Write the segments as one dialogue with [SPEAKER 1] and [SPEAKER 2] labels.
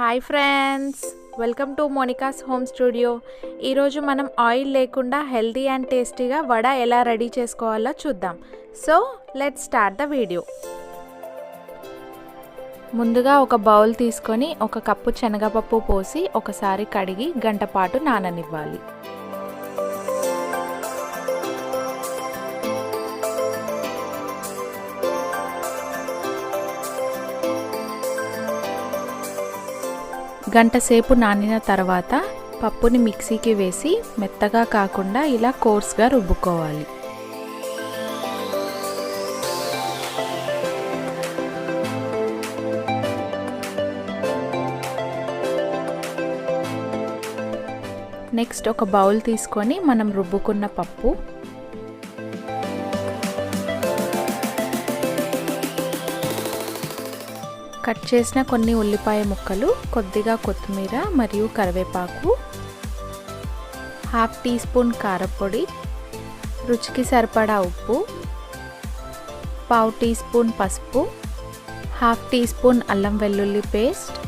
[SPEAKER 1] Hi friends, welcome to Monica's home studio. ఈరోజు మనం oil లేకుండా హెల్తీ అండ్ టేస్టీగా వడ ఎలా రెడీ చేసుకోవాలో చూద్దాం. So let's start the video. ముందుగా ఒక బౌల్ తీసుకొని 1 కప్పు శనగపప్పు పోసి ఒకసారి కడిగి గంట పాటు నాననివ్వాలి. గంట సేపు నానిన తర్వాత పప్పుని మిక్సీకి వేసి మెత్తగా కాకుండా ఇలా కోర్స్గా రుబ్బుకోవాలి. నెక్స్ట్ ఒక బౌల్ తీసుకొని మనం రుబ్బుకున్న పప్పు, కట్ చేసిన కొన్ని ఉల్లిపాయ ముక్కలు, కొద్దిగా కొత్తిమీర మరియు కరివేపాకు, 1/2 టీ స్పూన్ కారపొడి, రుచికి సరిపడా ఉప్పు, 1/2 టీ స్పూన్ పసుపు, 1/2 టీ స్పూన్ అల్లం వెల్లుల్లి పేస్ట్,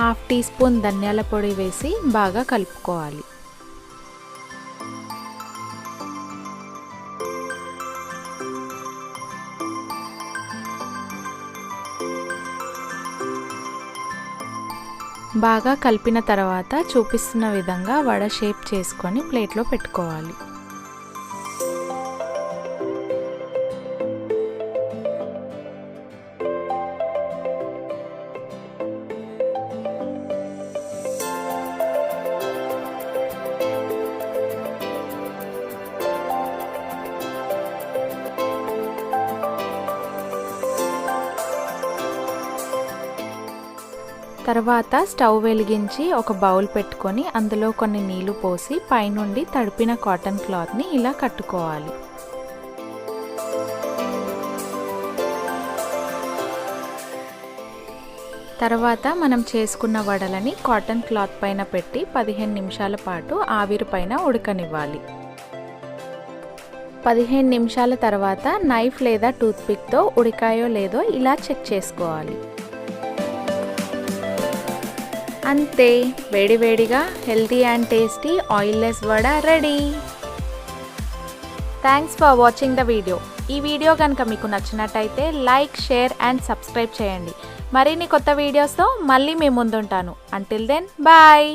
[SPEAKER 1] 1/2 టీ స్పూన్ ధనియాల పొడి వేసి బాగా కలుపుకోవాలి. బాగా కలిపిన తర్వాత చూపిస్తున్న విధంగా వడ షేప్ చేసుకొని ప్లేట్లో పెట్టుకోవాలి. తర్వాత స్టవ్ వెలిగించి ఒక బౌల్ పెట్టుకొని అందులో కొన్ని నీళ్లు పోసి పైనుండి తడిపిన కాటన్ క్లాత్ని ఇలా కట్టుకోవాలి. తర్వాత మనం చేసుకున్న వడలని కాటన్ క్లాత్ పైన పెట్టి 15 నిమిషాల పాటు ఆవిరి పైన ఉడకనివ్వాలి. 15 నిమిషాల తర్వాత నైఫ్ లేదా టూత్పిక్తో ఉడికాయో లేదో ఇలా చెక్ చేసుకోవాలి. అంతే, వేడివేడిగా healthy and tasty oilless vada ready. Thanks for watching the video. ఈ వీడియో కనుక మీకు నచ్చినట్టయితే లైక్, షేర్ అండ్ సబ్స్క్రైబ్ చేయండి. మరిన్ని కొత్త వీడియోస్తో మళ్ళీ మీ ముందుంటాను. Until then bye.